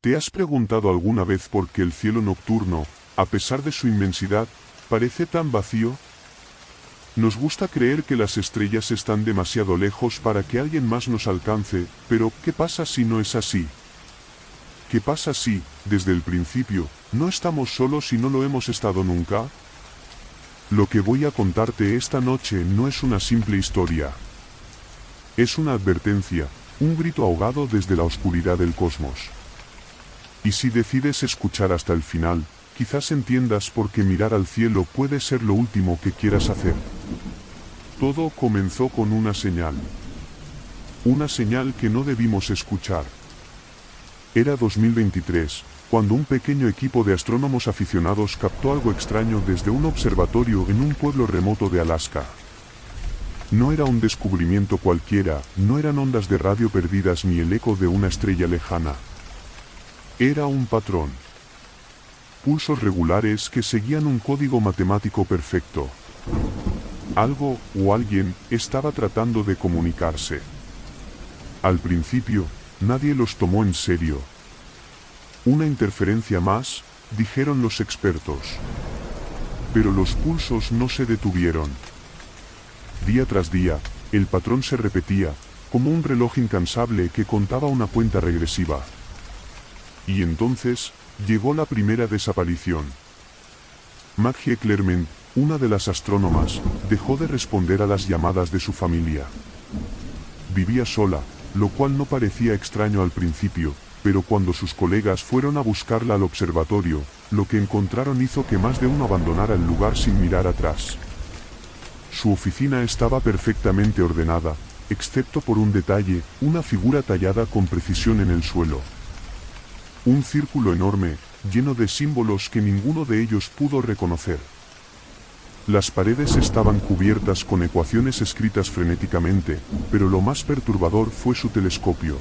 ¿Te has preguntado alguna vez por qué el cielo nocturno, a pesar de su inmensidad, parece tan vacío? Nos gusta creer que las estrellas están demasiado lejos para que alguien más nos alcance, pero ¿qué pasa si no es así? ¿Qué pasa si, desde el principio, no estamos solos y no lo hemos estado nunca? Lo que voy a contarte esta noche no es una simple historia. Es una advertencia, un grito ahogado desde la oscuridad del cosmos. Y si decides escuchar hasta el final, quizás entiendas por qué mirar al cielo puede ser lo último que quieras hacer. Todo comenzó con una señal. Una señal que no debimos escuchar. Era 2023, cuando un pequeño equipo de astrónomos aficionados captó algo extraño desde un observatorio en un pueblo remoto de Alaska. No era un descubrimiento cualquiera, no eran ondas de radio perdidas ni el eco de una estrella lejana. Era un patrón. Pulsos regulares que seguían un código matemático perfecto. Algo, o alguien, estaba tratando de comunicarse. Al principio, nadie los tomó en serio. Una interferencia más, dijeron los expertos. Pero los pulsos no se detuvieron. Día tras día, el patrón se repetía, como un reloj incansable que contaba una cuenta regresiva. Y entonces, llegó la primera desaparición. Maggie Clermont, una de las astrónomas, dejó de responder a las llamadas de su familia. Vivía sola, lo cual no parecía extraño al principio, pero cuando sus colegas fueron a buscarla al observatorio, lo que encontraron hizo que más de uno abandonara el lugar sin mirar atrás. Su oficina estaba perfectamente ordenada, excepto por un detalle, una figura tallada con precisión en el suelo. Un círculo enorme, lleno de símbolos que ninguno de ellos pudo reconocer. Las paredes estaban cubiertas con ecuaciones escritas frenéticamente, pero lo más perturbador fue su telescopio.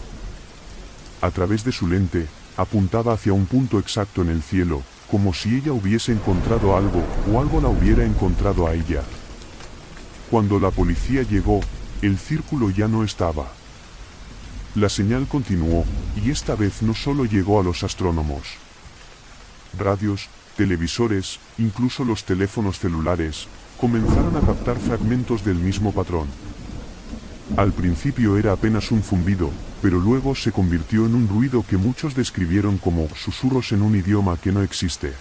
A través de su lente, apuntaba hacia un punto exacto en el cielo, como si ella hubiese encontrado algo, o algo la hubiera encontrado a ella. Cuando la policía llegó, el círculo ya no estaba. La señal continuó, y esta vez no solo llegó a los astrónomos. Radios, televisores, incluso los teléfonos celulares, comenzaron a captar fragmentos del mismo patrón. Al principio era apenas un zumbido, pero luego se convirtió en un ruido que muchos describieron como susurros en un idioma que no existe.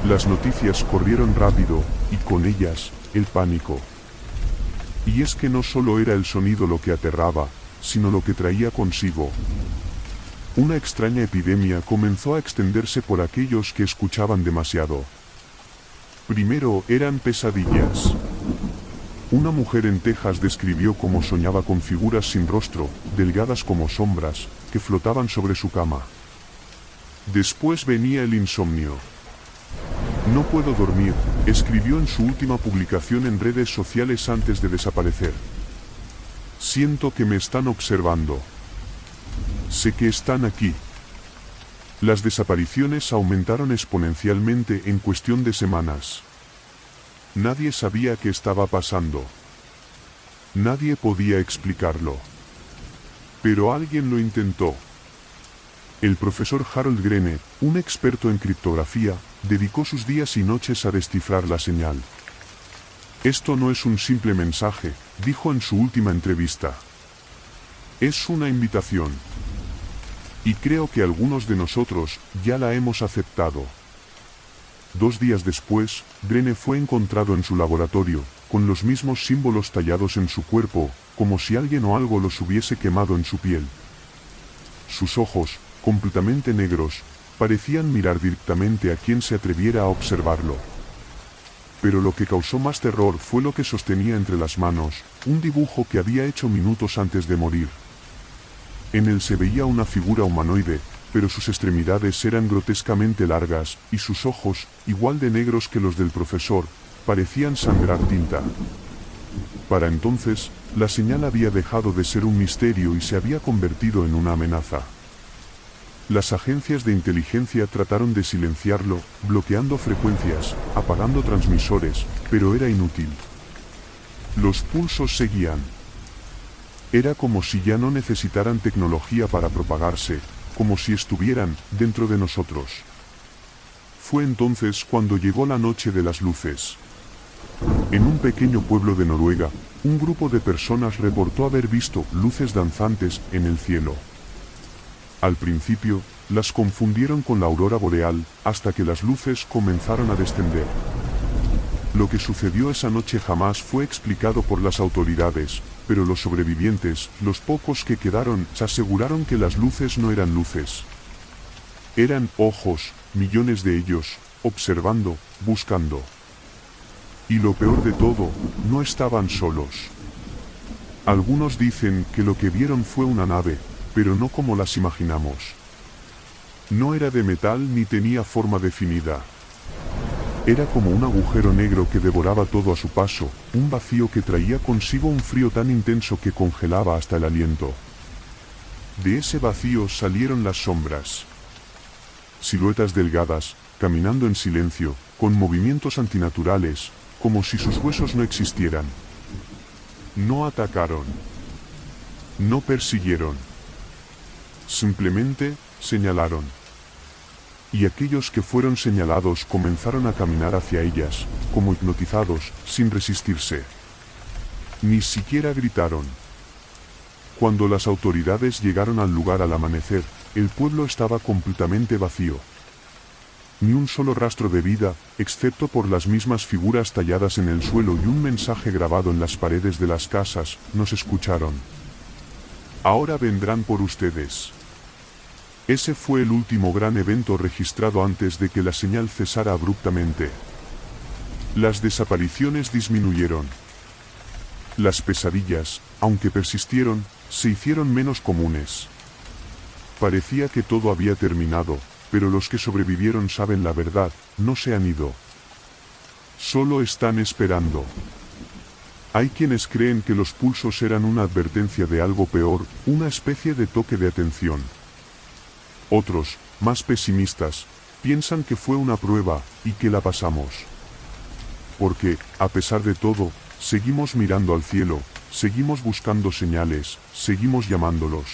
Las noticias corrieron rápido, y con ellas, el pánico. Y es que no solo era el sonido lo que aterraba, sino lo que traía consigo. Una extraña epidemia comenzó a extenderse por aquellos que escuchaban demasiado. Primero eran pesadillas. Una mujer en Texas describió cómo soñaba con figuras sin rostro, delgadas como sombras, que flotaban sobre su cama. Después venía el insomnio. No puedo dormir, escribió en su última publicación en redes sociales antes de desaparecer. Siento que me están observando. Sé que están aquí. Las desapariciones aumentaron exponencialmente en cuestión de semanas. Nadie sabía qué estaba pasando. Nadie podía explicarlo. Pero alguien lo intentó. El profesor Harold Greene, un experto en criptografía, dedicó sus días y noches a descifrar la señal. Esto no es un simple mensaje, dijo en su última entrevista. Es una invitación. Y creo que algunos de nosotros ya la hemos aceptado. 2 días después, Greene fue encontrado en su laboratorio, con los mismos símbolos tallados en su cuerpo, como si alguien o algo los hubiese quemado en su piel. Sus ojos, completamente negros, parecían mirar directamente a quien se atreviera a observarlo. Pero lo que causó más terror fue lo que sostenía entre las manos, un dibujo que había hecho minutos antes de morir. En él se veía una figura humanoide, pero sus extremidades eran grotescamente largas, y sus ojos, igual de negros que los del profesor, parecían sangrar tinta. Para entonces, la señal había dejado de ser un misterio y se había convertido en una amenaza. Las agencias de inteligencia trataron de silenciarlo, bloqueando frecuencias, apagando transmisores, pero era inútil. Los pulsos seguían. Era como si ya no necesitaran tecnología para propagarse, como si estuvieran dentro de nosotros. Fue entonces cuando llegó la noche de las luces. En un pequeño pueblo de Noruega, un grupo de personas reportó haber visto luces danzantes en el cielo. Al principio, las confundieron con la aurora boreal, hasta que las luces comenzaron a descender. Lo que sucedió esa noche jamás fue explicado por las autoridades, pero los sobrevivientes, los pocos que quedaron, se aseguraron que las luces no eran luces. Eran ojos, millones de ellos, observando, buscando. Y lo peor de todo, no estaban solos. Algunos dicen que lo que vieron fue una nave, pero no como las imaginamos. No era de metal ni tenía forma definida. Era como un agujero negro que devoraba todo a su paso, un vacío que traía consigo un frío tan intenso que congelaba hasta el aliento. De ese vacío salieron las sombras. Siluetas delgadas, caminando en silencio, con movimientos antinaturales, como si sus huesos no existieran. No atacaron. No persiguieron. Simplemente, señalaron. Y aquellos que fueron señalados comenzaron a caminar hacia ellas, como hipnotizados, sin resistirse. Ni siquiera gritaron. Cuando las autoridades llegaron al lugar al amanecer, el pueblo estaba completamente vacío. Ni un solo rastro de vida, excepto por las mismas figuras talladas en el suelo y un mensaje grabado en las paredes de las casas, nos escucharon. Ahora vendrán por ustedes. Ese fue el último gran evento registrado antes de que la señal cesara abruptamente. Las desapariciones disminuyeron. Las pesadillas, aunque persistieron, se hicieron menos comunes. Parecía que todo había terminado, pero los que sobrevivieron saben la verdad, no se han ido. Solo están esperando. Hay quienes creen que los pulsos eran una advertencia de algo peor, una especie de toque de atención. Otros, más pesimistas, piensan que fue una prueba, y que la pasamos. Porque, a pesar de todo, seguimos mirando al cielo, seguimos buscando señales, seguimos llamándolos.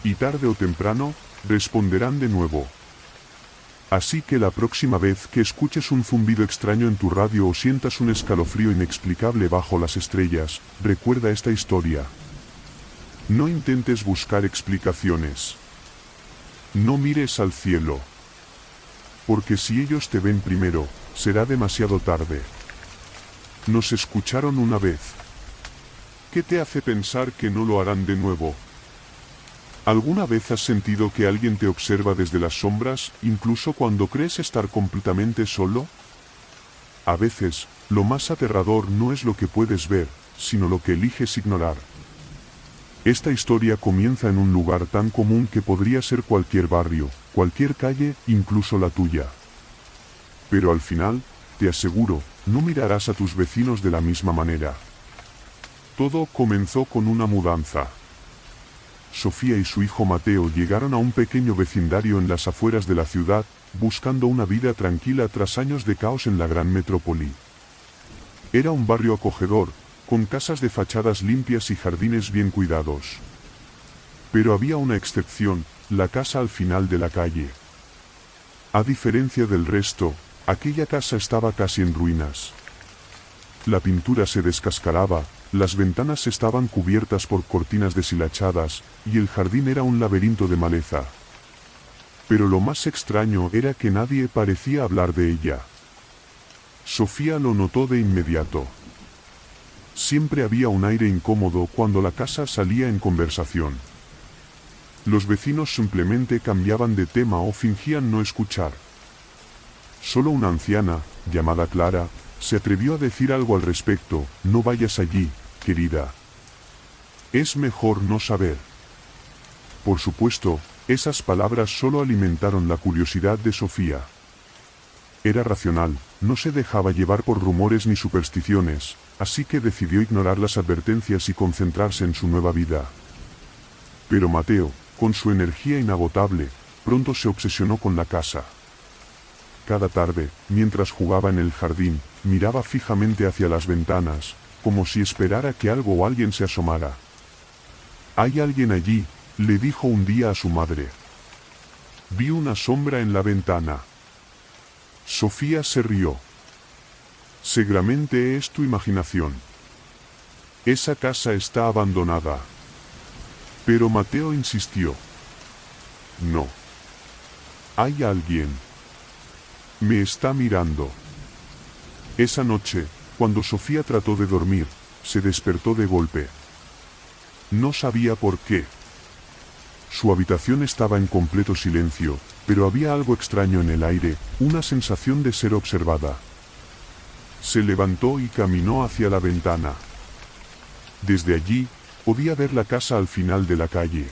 Y tarde o temprano, responderán de nuevo. Así que la próxima vez que escuches un zumbido extraño en tu radio o sientas un escalofrío inexplicable bajo las estrellas, recuerda esta historia. No intentes buscar explicaciones. No mires al cielo. Porque si ellos te ven primero, será demasiado tarde. Nos escucharon una vez. ¿Qué te hace pensar que no lo harán de nuevo? ¿Alguna vez has sentido que alguien te observa desde las sombras, incluso cuando crees estar completamente solo? A veces, lo más aterrador no es lo que puedes ver, sino lo que eliges ignorar. Esta historia comienza en un lugar tan común que podría ser cualquier barrio, cualquier calle, incluso la tuya. Pero al final, te aseguro, no mirarás a tus vecinos de la misma manera. Todo comenzó con una mudanza. Sofía y su hijo Mateo llegaron a un pequeño vecindario en las afueras de la ciudad, buscando una vida tranquila tras años de caos en la gran metrópoli. Era un barrio acogedor, con casas de fachadas limpias y jardines bien cuidados. Pero había una excepción, la casa al final de la calle. A diferencia del resto, aquella casa estaba casi en ruinas. La pintura se descascaraba, las ventanas estaban cubiertas por cortinas deshilachadas, y el jardín era un laberinto de maleza. Pero lo más extraño era que nadie parecía hablar de ella. Sofía lo notó de inmediato. Siempre había un aire incómodo cuando la casa salía en conversación. Los vecinos simplemente cambiaban de tema o fingían no escuchar. Solo una anciana, llamada Clara, se atrevió a decir algo al respecto: no vayas allí, querida. Es mejor no saber. Por supuesto, esas palabras solo alimentaron la curiosidad de Sofía. Era racional, no se dejaba llevar por rumores ni supersticiones, así que decidió ignorar las advertencias y concentrarse en su nueva vida. Pero Mateo, con su energía inagotable, pronto se obsesionó con la casa. Cada tarde, mientras jugaba en el jardín, miraba fijamente hacia las ventanas, como si esperara que algo o alguien se asomara. «Hay alguien allí», le dijo un día a su madre. Vi una sombra en la ventana. Sofía se rió. Seguramente es tu imaginación. Esa casa está abandonada. Pero Mateo insistió. No. Hay alguien. Me está mirando. Esa noche, cuando Sofía trató de dormir, se despertó de golpe. No sabía por qué. Su habitación estaba en completo silencio, pero había algo extraño en el aire, una sensación de ser observada. Se levantó y caminó hacia la ventana. Desde allí, podía ver la casa al final de la calle.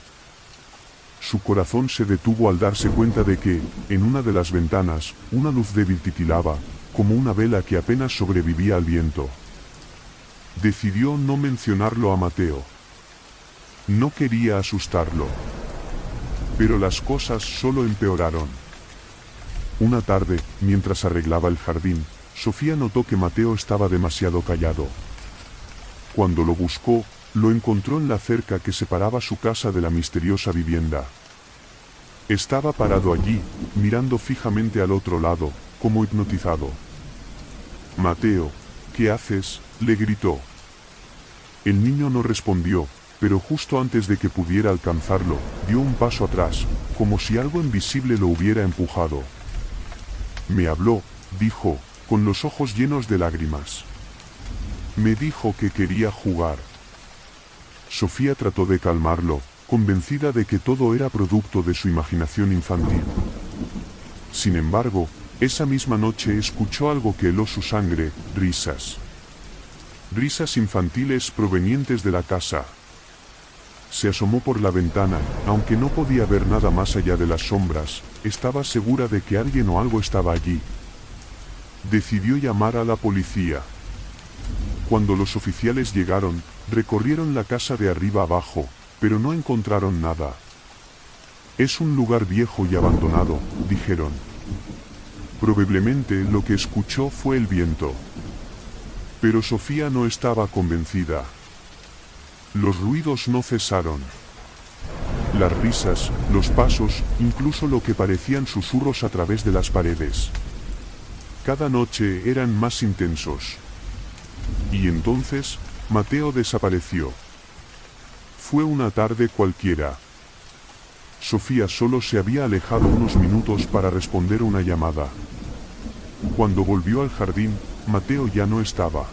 Su corazón se detuvo al darse cuenta de que, en una de las ventanas, una luz débil titilaba, como una vela que apenas sobrevivía al viento. Decidió no mencionarlo a Mateo. No quería asustarlo. Pero las cosas solo empeoraron. Una tarde, mientras arreglaba el jardín, Sofía notó que Mateo estaba demasiado callado. Cuando lo buscó, lo encontró en la cerca que separaba su casa de la misteriosa vivienda. Estaba parado allí, mirando fijamente al otro lado, como hipnotizado. «Mateo, ¿qué haces?», le gritó. El niño no respondió, pero justo antes de que pudiera alcanzarlo, dio un paso atrás, como si algo invisible lo hubiera empujado. «Me habló», dijo, con los ojos llenos de lágrimas. «Me dijo que quería jugar». Sofía trató de calmarlo, convencida de que todo era producto de su imaginación infantil. Sin embargo, esa misma noche escuchó algo que heló su sangre: risas. Risas infantiles provenientes de la casa. Se asomó por la ventana, aunque no podía ver nada más allá de las sombras, estaba segura de que alguien o algo estaba allí. Decidió llamar a la policía. Cuando los oficiales llegaron, recorrieron la casa de arriba abajo, pero no encontraron nada. «Es un lugar viejo y abandonado», dijeron. Probablemente lo que escuchó fue el viento. Pero Sofía no estaba convencida. Los ruidos no cesaron. Las risas, los pasos, incluso lo que parecían susurros a través de las paredes. Cada noche eran más intensos. Y entonces, Mateo desapareció. Fue una tarde cualquiera. Sofía solo se había alejado unos minutos para responder una llamada. Cuando volvió al jardín, Mateo ya no estaba.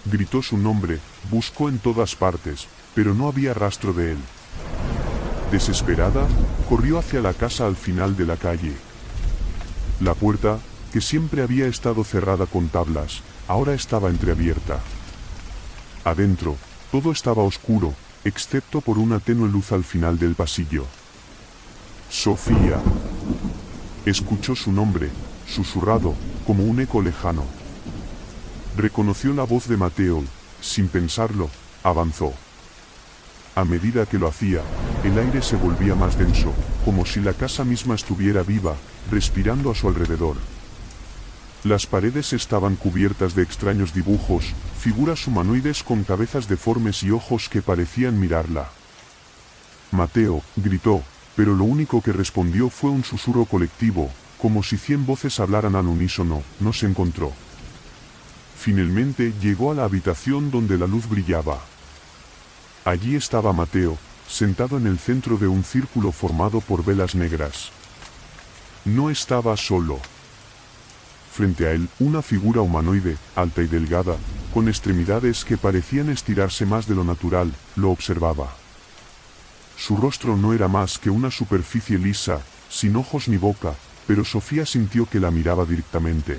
Gritó su nombre, buscó en todas partes, pero no había rastro de él. Desesperada, corrió hacia la casa al final de la calle. La puerta, que siempre había estado cerrada con tablas, ahora estaba entreabierta. Adentro, todo estaba oscuro, excepto por una tenue luz al final del pasillo. «Sofía». Escuchó su nombre, susurrado, como un eco lejano. Reconoció la voz de Mateo, sin pensarlo, avanzó. A medida que lo hacía, el aire se volvía más denso, como si la casa misma estuviera viva, respirando a su alrededor. Las paredes estaban cubiertas de extraños dibujos, figuras humanoides con cabezas deformes y ojos que parecían mirarla. «Mateo», gritó, pero lo único que respondió fue un susurro colectivo, como si 100 voces hablaran al unísono. No se encontró. Finalmente llegó a la habitación donde la luz brillaba. Allí estaba Mateo, sentado en el centro de un círculo formado por velas negras. No estaba solo. Frente a él, una figura humanoide, alta y delgada, con extremidades que parecían estirarse más de lo natural, lo observaba. Su rostro no era más que una superficie lisa, sin ojos ni boca, pero Sofía sintió que la miraba directamente.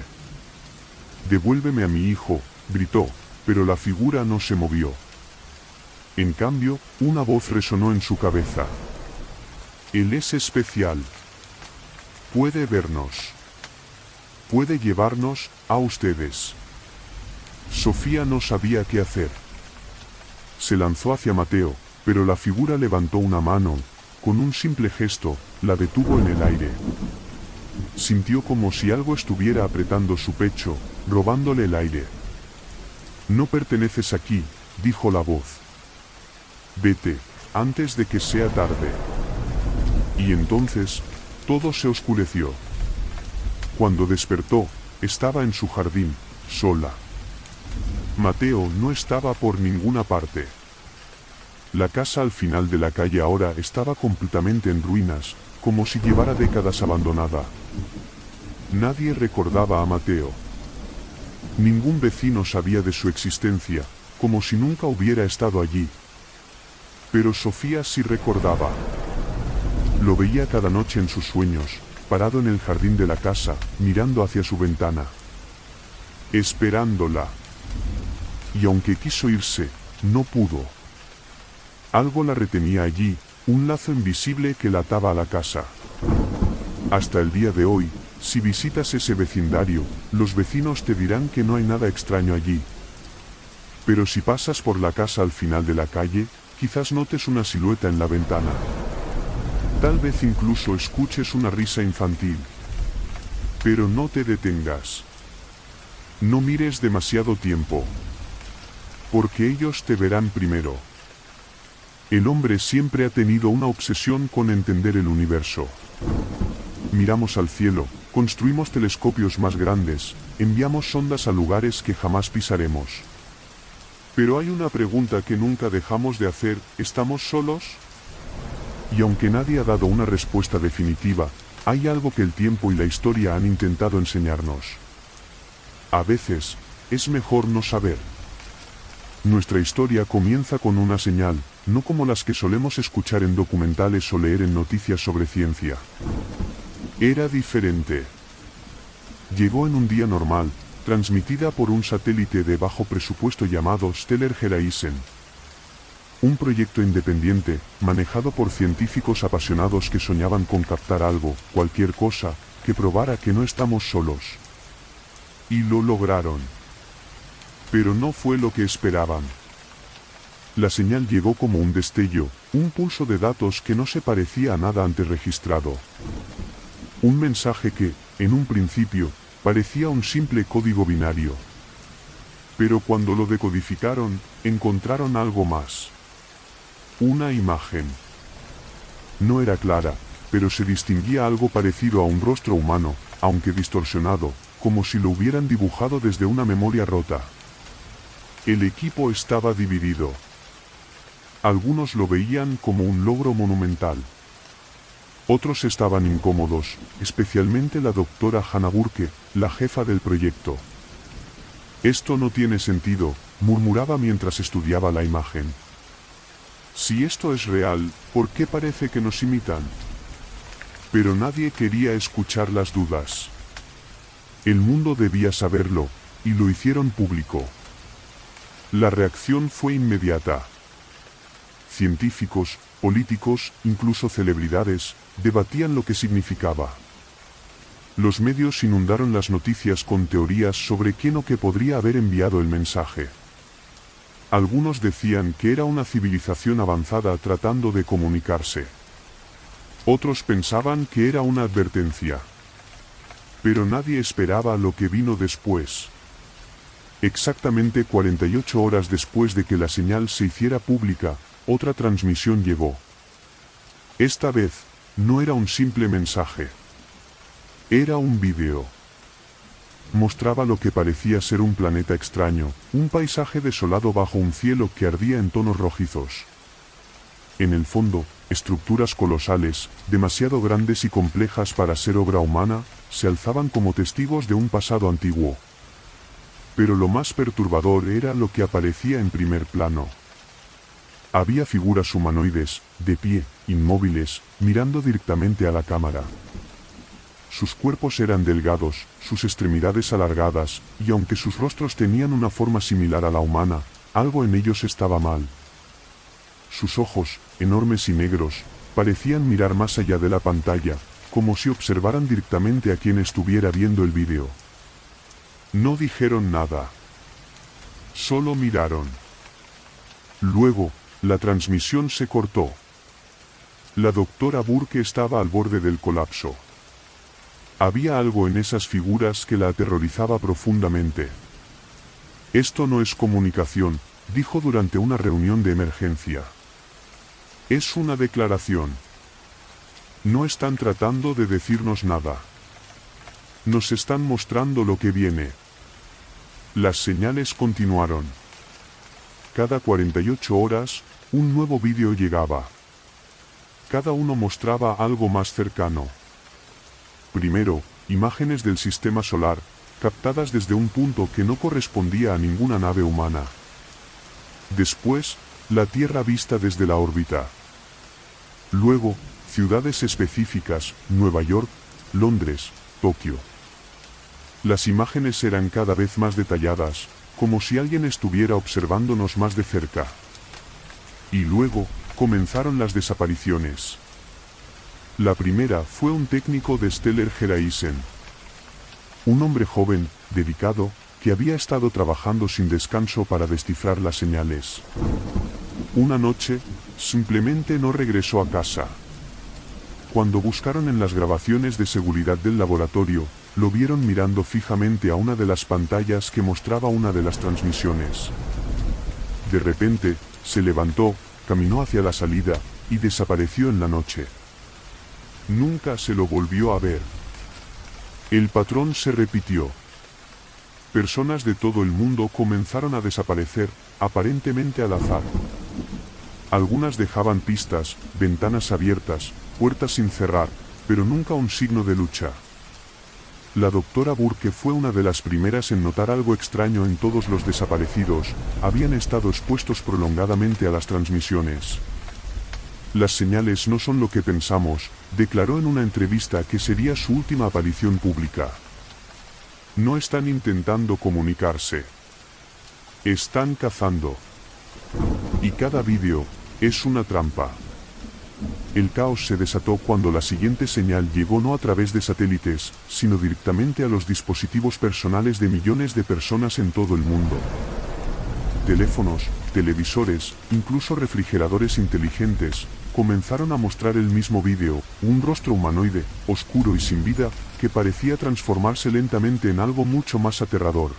«Devuélveme a mi hijo», gritó, pero la figura no se movió. En cambio, una voz resonó en su cabeza. «Él es especial. Puede vernos. Puede llevarnos a ustedes». Sofía no sabía qué hacer. Se lanzó hacia Mateo, pero la figura levantó una mano, con un simple gesto, la detuvo en el aire. Sintió como si algo estuviera apretando su pecho, robándole el aire. «No perteneces aquí», dijo la voz. «Vete, antes de que sea tarde». Y entonces, Todo se oscureció. Cuando despertó, estaba en su jardín, sola. Mateo no estaba por ninguna parte. La casa al final de la calle ahora estaba completamente en ruinas, como si llevara décadas abandonada. Nadie recordaba a Mateo. Ningún vecino sabía de su existencia, como si nunca hubiera estado allí. Pero Sofía sí recordaba. Lo veía cada noche en sus sueños, parado en el jardín de la casa, mirando hacia su ventana. Esperándola. Y aunque quiso irse, no pudo. Algo la retenía allí, un lazo invisible que la ataba a la casa. Hasta el día de hoy, si visitas ese vecindario, los vecinos te dirán que no hay nada extraño allí. Pero si pasas por la casa al final de la calle, quizás notes una silueta en la ventana. Tal vez incluso escuches una risa infantil. Pero no te detengas. No mires demasiado tiempo. Porque ellos te verán primero. El hombre siempre ha tenido una obsesión con entender el universo. Miramos al cielo, construimos telescopios más grandes, enviamos sondas a lugares que jamás pisaremos. Pero hay una pregunta que nunca dejamos de hacer: ¿estamos solos? Y aunque nadie ha dado una respuesta definitiva, hay algo que el tiempo y la historia han intentado enseñarnos. A veces, es mejor no saber. Nuestra historia comienza con una señal, no como las que solemos escuchar en documentales o leer en noticias sobre ciencia. Era diferente. Llegó en un día normal, transmitida por un satélite de bajo presupuesto llamado Stellar-Horizon. Un proyecto independiente, manejado por científicos apasionados que soñaban con captar algo, cualquier cosa, que probara que no estamos solos. Y lo lograron. Pero no fue lo que esperaban. La señal llegó como un destello, un pulso de datos que no se parecía a nada antes registrado. Un mensaje que, en un principio, parecía un simple código binario. Pero cuando lo decodificaron, encontraron algo más. Una imagen. No era clara, pero se distinguía algo parecido a un rostro humano, aunque distorsionado, como si lo hubieran dibujado desde una memoria rota. El equipo estaba dividido. Algunos lo veían como un logro monumental. Otros estaban incómodos, especialmente la doctora Hannah Burke, la jefa del proyecto. Esto no tiene sentido, murmuraba mientras estudiaba la imagen. Si esto es real, ¿por qué parece que nos imitan? Pero nadie quería escuchar las dudas. El mundo debía saberlo, y lo hicieron público. La reacción fue inmediata. Científicos, políticos, incluso celebridades, debatían lo que significaba. Los medios inundaron las noticias con teorías sobre quién o qué podría haber enviado el mensaje. Algunos decían que era una civilización avanzada tratando de comunicarse. Otros pensaban que era una advertencia. Pero nadie esperaba lo que vino después. Exactamente 48 horas después de que la señal se hiciera pública, otra transmisión llegó. Esta vez, no era un simple mensaje. Era un vídeo. Mostraba lo que parecía ser un planeta extraño, un paisaje desolado bajo un cielo que ardía en tonos rojizos. En el fondo, estructuras colosales, demasiado grandes y complejas para ser obra humana, se alzaban como testigos de un pasado antiguo. Pero lo más perturbador era lo que aparecía en primer plano. Había figuras humanoides, de pie, inmóviles, mirando directamente a la cámara. Sus cuerpos eran delgados, sus extremidades alargadas, y aunque sus rostros tenían una forma similar a la humana, algo en ellos estaba mal. Sus ojos, enormes y negros, parecían mirar más allá de la pantalla, como si observaran directamente a quien estuviera viendo el vídeo. No dijeron nada. Solo miraron. Luego, la transmisión se cortó. La doctora Burke estaba al borde del colapso. Había algo en esas figuras que la aterrorizaba profundamente. Esto no es comunicación, dijo durante una reunión de emergencia. Es una declaración. No están tratando de decirnos nada. Nos están mostrando lo que viene. Las señales continuaron. Cada 48 horas, un nuevo vídeo llegaba. Cada uno mostraba algo más cercano. Primero, imágenes del sistema solar, captadas desde un punto que no correspondía a ninguna nave humana. Después, la Tierra vista desde la órbita. Luego, ciudades específicas, Nueva York, Londres, Tokio. Las imágenes eran cada vez más detalladas, como si alguien estuviera observándonos más de cerca. Y luego, comenzaron las desapariciones. La primera fue un técnico de Stellar Horizon. Un hombre joven, dedicado, que había estado trabajando sin descanso para descifrar las señales. Una noche, simplemente no regresó a casa. Cuando buscaron en las grabaciones de seguridad del laboratorio, lo vieron mirando fijamente a una de las pantallas que mostraba una de las transmisiones. De repente, se levantó, caminó hacia la salida, y desapareció en la noche. Nunca se lo volvió a ver. El patrón se repitió. Personas de todo el mundo comenzaron a desaparecer, aparentemente al azar. Algunas dejaban pistas, ventanas abiertas, puertas sin cerrar, pero nunca un signo de lucha. La doctora Burke fue una de las primeras en notar algo extraño en todos los desaparecidos, habían estado expuestos prolongadamente a las transmisiones. Las señales no son lo que pensamos, declaró en una entrevista que sería su última aparición pública. No están intentando comunicarse. Están cazando. Y cada vídeo es una trampa. El caos se desató cuando la siguiente señal llegó no a través de satélites, sino directamente a los dispositivos personales de millones de personas en todo el mundo. Teléfonos, televisores, incluso refrigeradores inteligentes, comenzaron a mostrar el mismo vídeo, un rostro humanoide, oscuro y sin vida, que parecía transformarse lentamente en algo mucho más aterrador.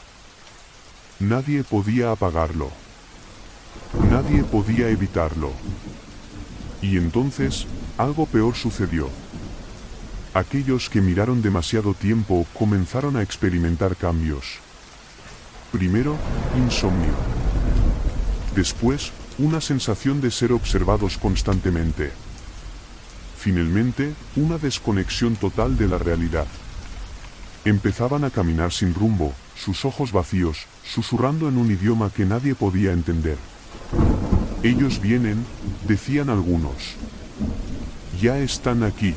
Nadie podía apagarlo. Nadie podía evitarlo. Y entonces, algo peor sucedió. Aquellos que miraron demasiado tiempo comenzaron a experimentar cambios. Primero, insomnio. Después, una sensación de ser observados constantemente. Finalmente, una desconexión total de la realidad. Empezaban a caminar sin rumbo, sus ojos vacíos, susurrando en un idioma que nadie podía entender. Ellos vienen, decían algunos. Ya están aquí.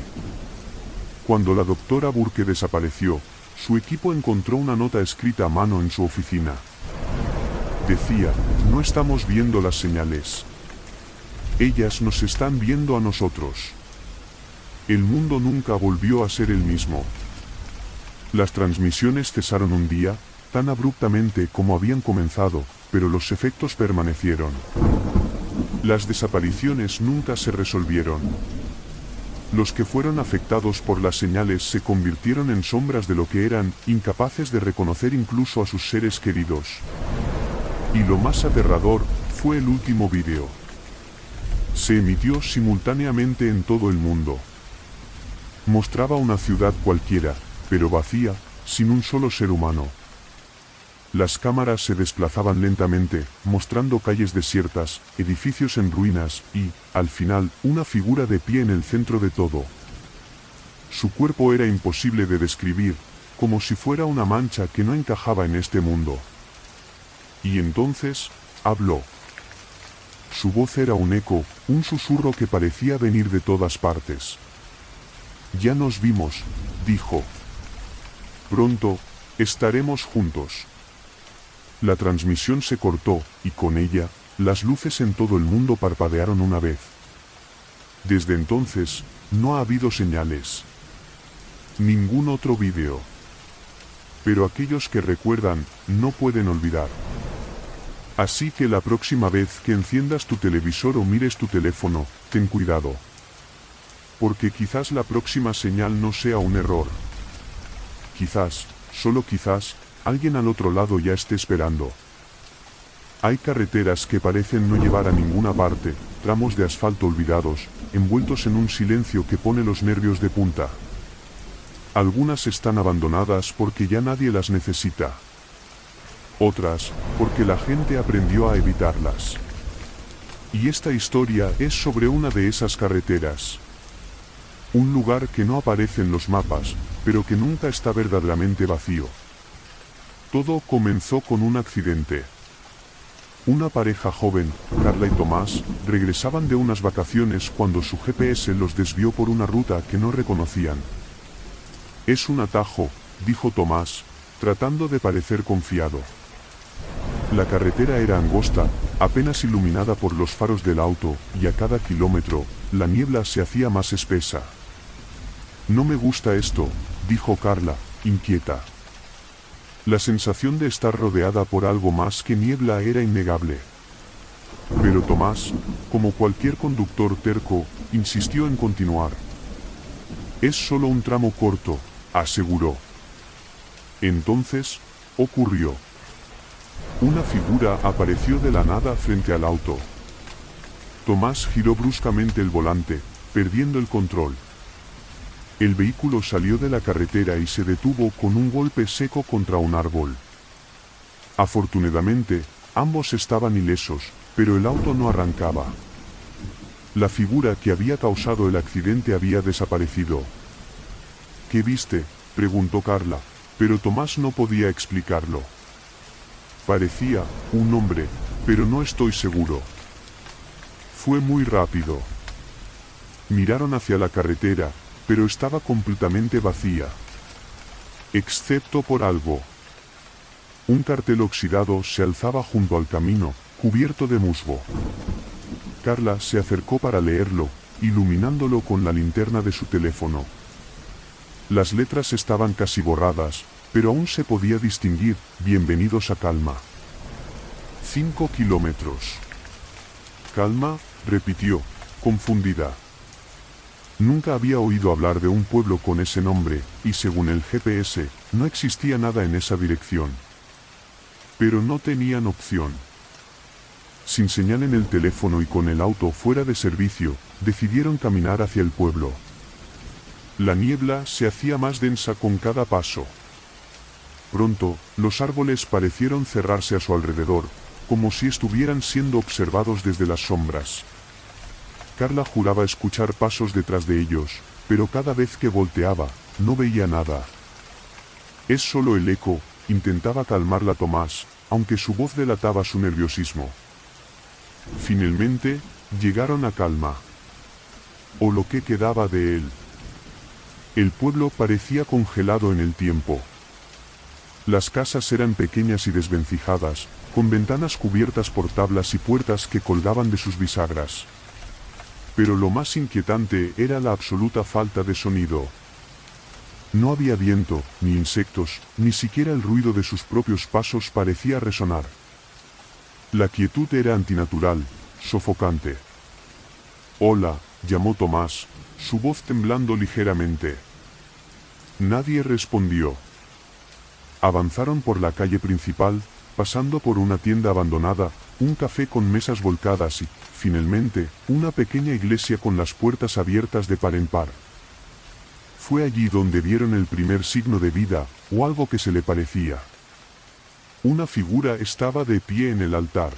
Cuando la doctora Burke desapareció, su equipo encontró una nota escrita a mano en su oficina. Decía, no estamos viendo las señales. Ellas nos están viendo a nosotros. El mundo nunca volvió a ser el mismo. Las transmisiones cesaron un día, tan abruptamente como habían comenzado, pero los efectos permanecieron. Las desapariciones nunca se resolvieron. Los que fueron afectados por las señales se convirtieron en sombras de lo que eran, incapaces de reconocer incluso a sus seres queridos. Y lo más aterrador, fue el último vídeo. Se emitió simultáneamente en todo el mundo. Mostraba una ciudad cualquiera, pero vacía, sin un solo ser humano. Las cámaras se desplazaban lentamente, mostrando calles desiertas, edificios en ruinas y, al final, una figura de pie en el centro de todo. Su cuerpo era imposible de describir, como si fuera una mancha que no encajaba en este mundo. Y entonces, habló. Su voz era un eco, un susurro que parecía venir de todas partes. Ya nos vimos, dijo. Pronto, estaremos juntos. La transmisión se cortó, y con ella, las luces en todo el mundo parpadearon una vez. Desde entonces, no ha habido señales. Ningún otro vídeo. Pero aquellos que recuerdan, no pueden olvidar. Así que la próxima vez que enciendas tu televisor o mires tu teléfono, ten cuidado. Porque quizás la próxima señal no sea un error. Quizás, solo quizás, alguien al otro lado ya esté esperando. Hay carreteras que parecen no llevar a ninguna parte, tramos de asfalto olvidados, envueltos en un silencio que pone los nervios de punta. Algunas están abandonadas porque ya nadie las necesita. Otras, porque la gente aprendió a evitarlas. Y esta historia es sobre una de esas carreteras. Un lugar que no aparece en los mapas, pero que nunca está verdaderamente vacío. Todo comenzó con un accidente. Una pareja joven, Carla y Tomás, regresaban de unas vacaciones cuando su GPS los desvió por una ruta que no reconocían. «Es un atajo», dijo Tomás, tratando de parecer confiado. La carretera era angosta, apenas iluminada por los faros del auto, y a cada kilómetro, la niebla se hacía más espesa. «No me gusta esto», dijo Carla, inquieta. La sensación de estar rodeada por algo más que niebla era innegable. Pero Tomás, como cualquier conductor terco, insistió en continuar. «Es solo un tramo corto», aseguró. Entonces, ocurrió. Una figura apareció de la nada frente al auto. Tomás giró bruscamente el volante, perdiendo el control. El vehículo salió de la carretera y se detuvo con un golpe seco contra un árbol. Afortunadamente, ambos estaban ilesos, pero el auto no arrancaba. La figura que había causado el accidente había desaparecido. «¿Qué viste?», preguntó Carla, pero Tomás no podía explicarlo. «Parecía un hombre, pero no estoy seguro. Fue muy rápido». Miraron hacia la carretera, pero estaba completamente vacía. Excepto por algo. Un cartel oxidado se alzaba junto al camino, cubierto de musgo. Carla se acercó para leerlo, iluminándolo con la linterna de su teléfono. Las letras estaban casi borradas, pero aún se podía distinguir: «Bienvenidos a Calma». 5 kilómetros. «Calma», repitió, confundida. Nunca había oído hablar de un pueblo con ese nombre, y según el GPS, no existía nada en esa dirección. Pero no tenían opción. Sin señal en el teléfono y con el auto fuera de servicio, decidieron caminar hacia el pueblo. La niebla se hacía más densa con cada paso. Pronto, los árboles parecieron cerrarse a su alrededor, como si estuvieran siendo observados desde las sombras. Carla juraba escuchar pasos detrás de ellos, pero cada vez que volteaba, no veía nada. «Es solo el eco», intentaba calmarla Tomás, aunque su voz delataba su nerviosismo. Finalmente, llegaron a Calma. O lo que quedaba de él. El pueblo parecía congelado en el tiempo. Las casas eran pequeñas y desvencijadas, con ventanas cubiertas por tablas y puertas que colgaban de sus bisagras. Pero lo más inquietante era la absoluta falta de sonido. No había viento, ni insectos, ni siquiera el ruido de sus propios pasos parecía resonar. La quietud era antinatural, sofocante. «Hola», llamó Tomás, su voz temblando ligeramente. Nadie respondió. Avanzaron por la calle principal, pasando por una tienda abandonada, un café con mesas volcadas y, finalmente, una pequeña iglesia con las puertas abiertas de par en par. Fue allí donde vieron el primer signo de vida, o algo que se le parecía. Una figura estaba de pie en el altar.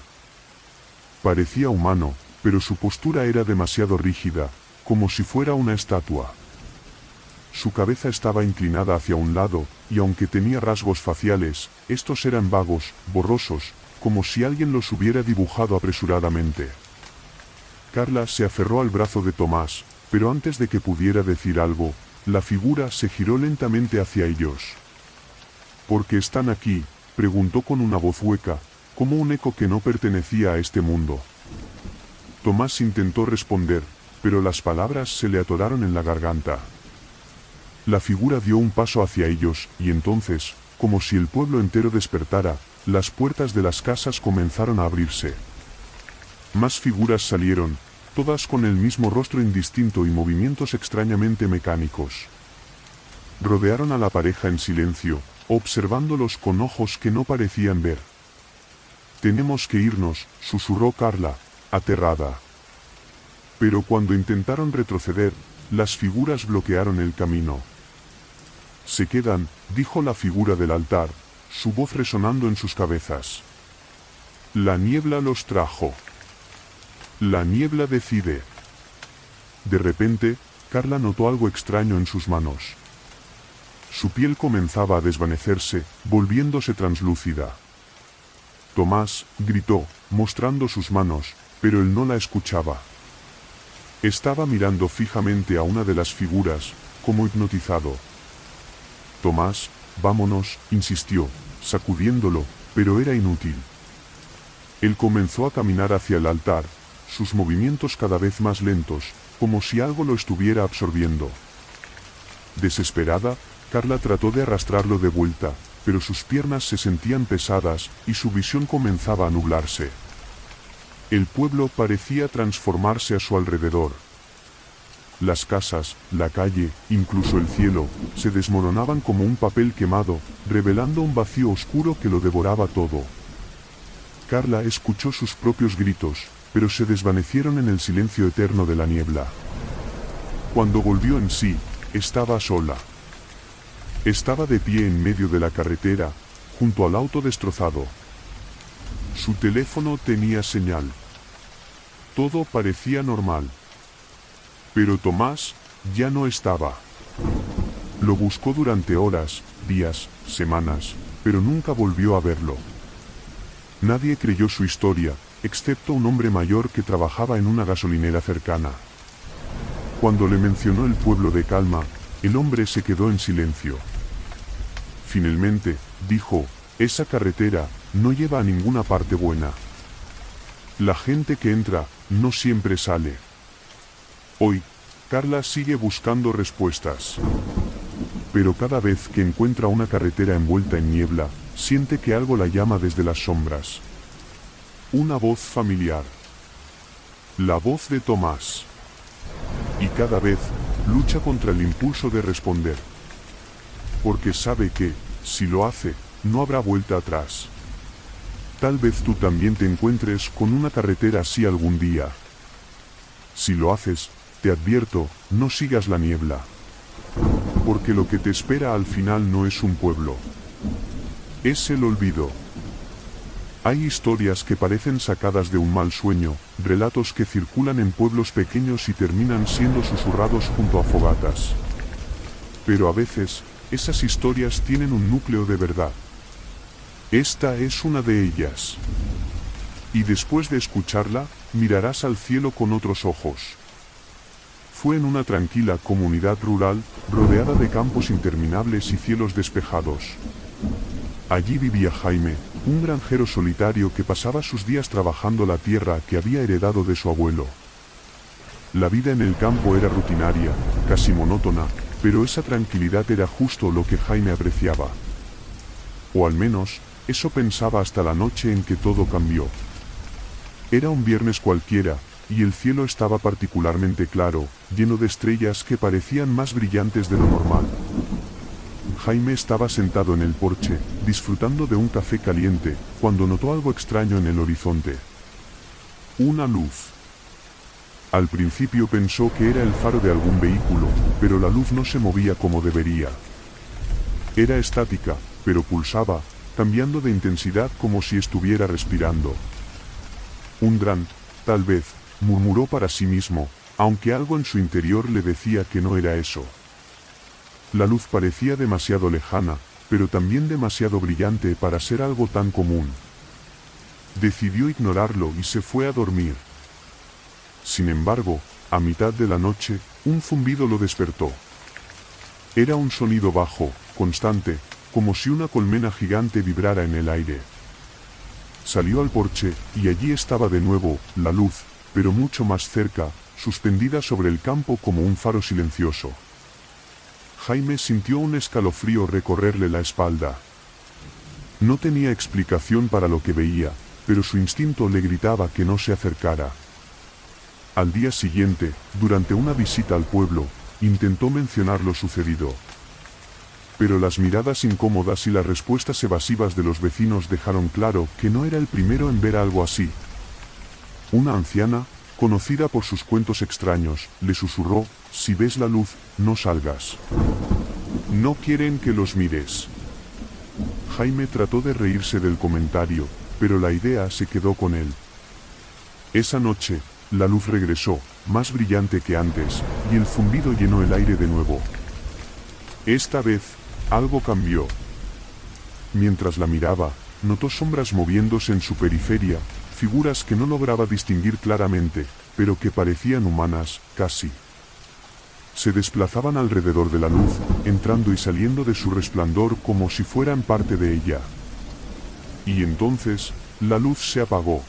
Parecía humano, pero su postura era demasiado rígida, como si fuera una estatua. Su cabeza estaba inclinada hacia un lado, y aunque tenía rasgos faciales, estos eran vagos, borrosos, como si alguien los hubiera dibujado apresuradamente. Carla se aferró al brazo de Tomás, pero antes de que pudiera decir algo, la figura se giró lentamente hacia ellos. «¿Por qué están aquí?», preguntó con una voz hueca, como un eco que no pertenecía a este mundo. Tomás intentó responder, pero las palabras se le atoraron en la garganta. La figura dio un paso hacia ellos, y entonces, como si el pueblo entero despertara, las puertas de las casas comenzaron a abrirse. Más figuras salieron, todas con el mismo rostro indistinto y movimientos extrañamente mecánicos. Rodearon a la pareja en silencio, observándolos con ojos que no parecían ver. «Tenemos que irnos», susurró Carla, aterrada. Pero cuando intentaron retroceder, las figuras bloquearon el camino. Se quedan, dijo la figura del altar, su voz resonando en sus cabezas. La niebla los trajo. La niebla decide. De repente, Carla notó algo extraño en sus manos. Su piel comenzaba a desvanecerse, volviéndose translúcida. Tomás gritó, mostrando sus manos, pero él no la escuchaba. Estaba mirando fijamente a una de las figuras, como hipnotizado. Tomás, vámonos, insistió, sacudiéndolo, pero era inútil. Él comenzó a caminar hacia el altar, sus movimientos cada vez más lentos, como si algo lo estuviera absorbiendo. Desesperada, Carla trató de arrastrarlo de vuelta, pero sus piernas se sentían pesadas y su visión comenzaba a nublarse. El pueblo parecía transformarse a su alrededor. Las casas, la calle, incluso el cielo, se desmoronaban como un papel quemado, revelando un vacío oscuro que lo devoraba todo. Carla escuchó sus propios gritos, pero se desvanecieron en el silencio eterno de la niebla. Cuando volvió en sí, estaba sola. Estaba de pie en medio de la carretera, junto al auto destrozado. Su teléfono tenía señal. Todo parecía normal. Pero Tomás ya no estaba. Lo buscó durante horas, días, semanas, pero nunca volvió a verlo. Nadie creyó su historia, excepto un hombre mayor que trabajaba en una gasolinera cercana. Cuando le mencionó el pueblo de Calma, el hombre se quedó en silencio. Finalmente, dijo, esa carretera no lleva a ninguna parte buena. La gente que entra, no siempre sale. Hoy, Carla sigue buscando respuestas. Pero cada vez que encuentra una carretera envuelta en niebla, siente que algo la llama desde las sombras. Una voz familiar. La voz de Tomás. Y cada vez, lucha contra el impulso de responder. Porque sabe que, si lo hace, no habrá vuelta atrás. Tal vez tú también te encuentres con una carretera así algún día. Si lo haces, te advierto, no sigas la niebla. Porque lo que te espera al final no es un pueblo. Es el olvido. Hay historias que parecen sacadas de un mal sueño, relatos que circulan en pueblos pequeños y terminan siendo susurrados junto a fogatas. Pero a veces, esas historias tienen un núcleo de verdad. Esta es una de ellas. Y después de escucharla, mirarás al cielo con otros ojos. Fue en una tranquila comunidad rural, rodeada de campos interminables y cielos despejados. Allí vivía Jaime, un granjero solitario que pasaba sus días trabajando la tierra que había heredado de su abuelo. La vida en el campo era rutinaria, casi monótona, pero esa tranquilidad era justo lo que Jaime apreciaba. O al menos, eso pensaba hasta la noche en que todo cambió. Era un viernes cualquiera, y el cielo estaba particularmente claro, lleno de estrellas que parecían más brillantes de lo normal. Jaime estaba sentado en el porche, disfrutando de un café caliente, cuando notó algo extraño en el horizonte. Una luz. Al principio pensó que era el faro de algún vehículo, pero la luz no se movía como debería. Era estática, pero pulsaba, cambiando de intensidad como si estuviera respirando. Un dron, tal vez, murmuró para sí mismo, aunque algo en su interior le decía que no era eso. La luz parecía demasiado lejana, pero también demasiado brillante para ser algo tan común. Decidió ignorarlo y se fue a dormir. Sin embargo, a mitad de la noche, un zumbido lo despertó. Era un sonido bajo, constante, como si una colmena gigante vibrara en el aire. Salió al porche, y allí estaba de nuevo, la luz, pero mucho más cerca, suspendida sobre el campo como un faro silencioso. Jaime sintió un escalofrío recorrerle la espalda. No tenía explicación para lo que veía, pero su instinto le gritaba que no se acercara. Al día siguiente, durante una visita al pueblo, intentó mencionar lo sucedido. Pero las miradas incómodas y las respuestas evasivas de los vecinos dejaron claro que no era el primero en ver algo así. Una anciana, conocida por sus cuentos extraños, le susurró: si ves la luz, no salgas. No quieren que los mires. Jaime trató de reírse del comentario, pero la idea se quedó con él. Esa noche, la luz regresó, más brillante que antes, y el zumbido llenó el aire de nuevo. Esta vez, algo cambió. Mientras la miraba, notó sombras moviéndose en su periferia, figuras que no lograba distinguir claramente, pero que parecían humanas, casi. Se desplazaban alrededor de la luz, entrando y saliendo de su resplandor como si fueran parte de ella. Y entonces, la luz se apagó.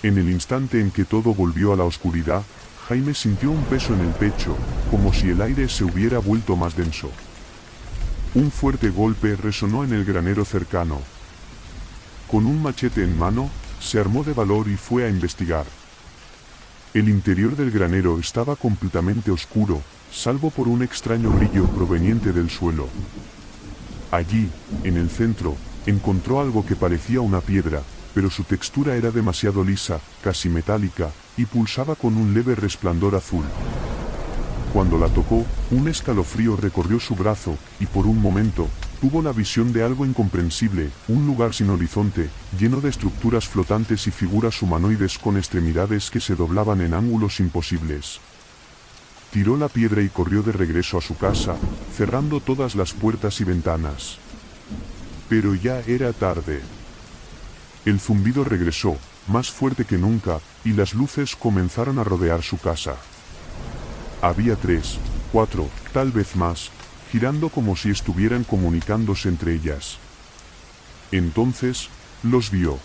En el instante en que todo volvió a la oscuridad, Jaime sintió un peso en el pecho, como si el aire se hubiera vuelto más denso. Un fuerte golpe resonó en el granero cercano. Con un machete en mano, se armó de valor y fue a investigar. El interior del granero estaba completamente oscuro, salvo por un extraño brillo proveniente del suelo. Allí, en el centro, encontró algo que parecía una piedra, pero su textura era demasiado lisa, casi metálica, y pulsaba con un leve resplandor azul. Cuando la tocó, un escalofrío recorrió su brazo, y por un momento, tuvo la visión de algo incomprensible, un lugar sin horizonte, lleno de estructuras flotantes y figuras humanoides con extremidades que se doblaban en ángulos imposibles. Tiró la piedra y corrió de regreso a su casa, cerrando todas las puertas y ventanas. Pero ya era tarde. El zumbido regresó, más fuerte que nunca, y las luces comenzaron a rodear su casa. Había 3, 4, tal vez más, girando como si estuvieran comunicándose entre ellas. Entonces, los vio.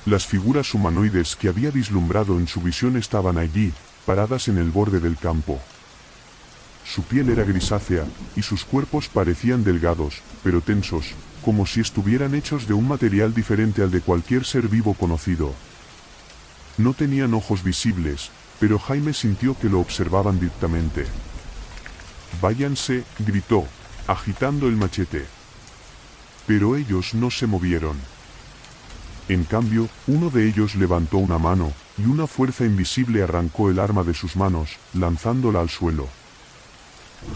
Las figuras humanoides que había vislumbrado en su visión estaban allí, paradas en el borde del campo. Su piel era grisácea, y sus cuerpos parecían delgados, pero tensos, como si estuvieran hechos de un material diferente al de cualquier ser vivo conocido. No tenían ojos visibles, pero Jaime sintió que lo observaban directamente. «Váyanse», gritó, agitando el machete. Pero ellos no se movieron. En cambio, uno de ellos levantó una mano, y una fuerza invisible arrancó el arma de sus manos, lanzándola al suelo.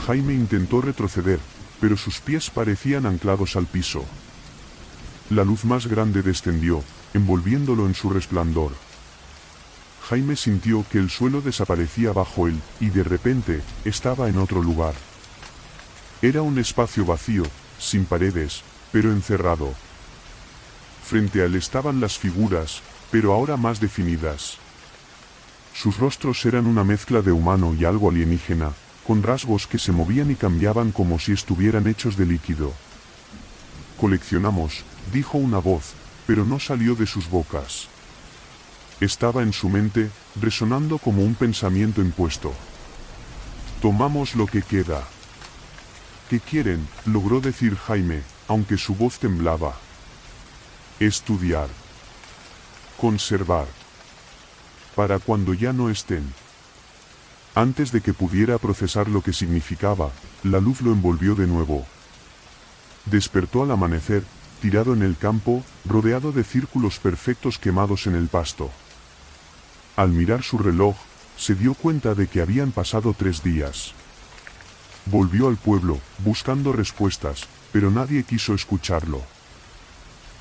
Jaime intentó retroceder, pero sus pies parecían anclados al piso. La luz más grande descendió, envolviéndolo en su resplandor. Jaime sintió que el suelo desaparecía bajo él, y de repente, estaba en otro lugar. Era un espacio vacío, sin paredes, pero encerrado. Frente a él estaban las figuras, pero ahora más definidas. Sus rostros eran una mezcla de humano y algo alienígena, con rasgos que se movían y cambiaban como si estuvieran hechos de líquido. «Coleccionamos», dijo una voz, pero no salió de sus bocas. Estaba en su mente, resonando como un pensamiento impuesto. «Tomamos lo que queda». «¿Qué quieren?», logró decir Jaime, aunque su voz temblaba. «Estudiar. Conservar. Para cuando ya no estén». Antes de que pudiera procesar lo que significaba, la luz lo envolvió de nuevo. Despertó al amanecer, tirado en el campo, rodeado de círculos perfectos quemados en el pasto. Al mirar su reloj, se dio cuenta de que habían pasado 3 días. Volvió al pueblo, buscando respuestas, pero nadie quiso escucharlo.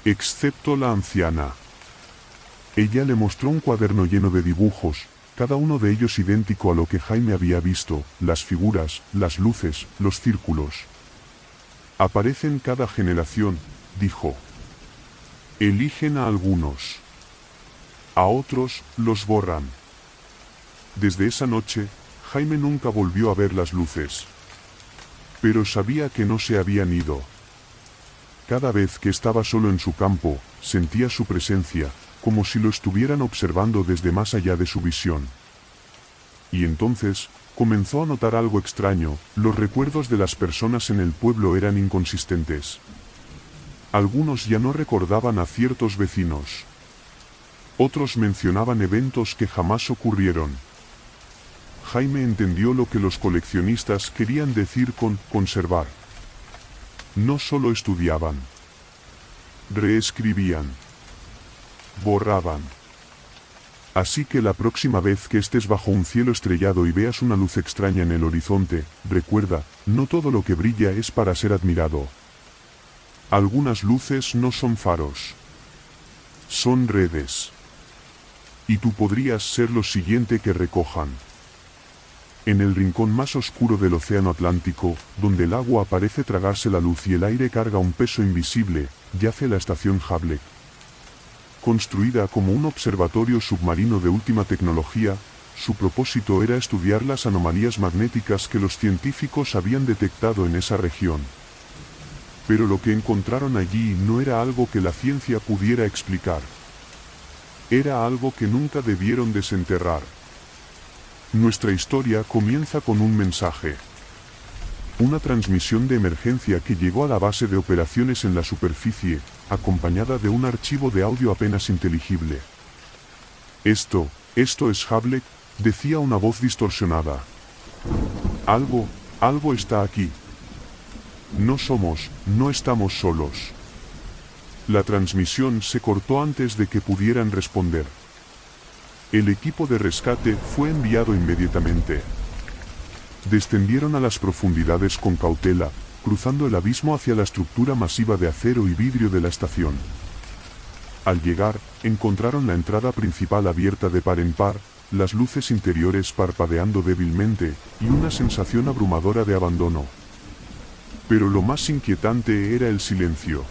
Excepto la anciana. Ella le mostró un cuaderno lleno de dibujos, cada uno de ellos idéntico a lo que Jaime había visto, las figuras, las luces, los círculos. «Aparecen cada generación», dijo. «Eligen a algunos. A otros, los borran». Desde esa noche, Jaime nunca volvió a ver las luces. Pero sabía que no se habían ido. Cada vez que estaba solo en su campo, sentía su presencia, como si lo estuvieran observando desde más allá de su visión. Y entonces, comenzó a notar algo extraño, los recuerdos de las personas en el pueblo eran inconsistentes. Algunos ya no recordaban a ciertos vecinos. Otros mencionaban eventos que jamás ocurrieron. Jaime entendió lo que los coleccionistas querían decir con conservar. No solo estudiaban. Reescribían. Borraban. Así que la próxima vez que estés bajo un cielo estrellado y veas una luz extraña en el horizonte, recuerda, no todo lo que brilla es para ser admirado. Algunas luces no son faros. Son redes. Y tú podrías ser lo siguiente que recojan. En el rincón más oscuro del océano Atlántico, donde el agua parece tragarse la luz y el aire carga un peso invisible, yace la estación Hubble. Construida como un observatorio submarino de última tecnología, su propósito era estudiar las anomalías magnéticas que los científicos habían detectado en esa región. Pero lo que encontraron allí no era algo que la ciencia pudiera explicar. Era algo que nunca debieron desenterrar. Nuestra historia comienza con un mensaje. Una transmisión de emergencia que llegó a la base de operaciones en la superficie, acompañada de un archivo de audio apenas inteligible. Esto es Hubble, decía una voz distorsionada. Algo está aquí. No estamos solos. La transmisión se cortó antes de que pudieran responder. El equipo de rescate fue enviado inmediatamente. Descendieron a las profundidades con cautela, cruzando el abismo hacia la estructura masiva de acero y vidrio de la estación. Al llegar, encontraron la entrada principal abierta de par en par, las luces interiores parpadeando débilmente, y una sensación abrumadora de abandono. Pero lo más inquietante era el silencio.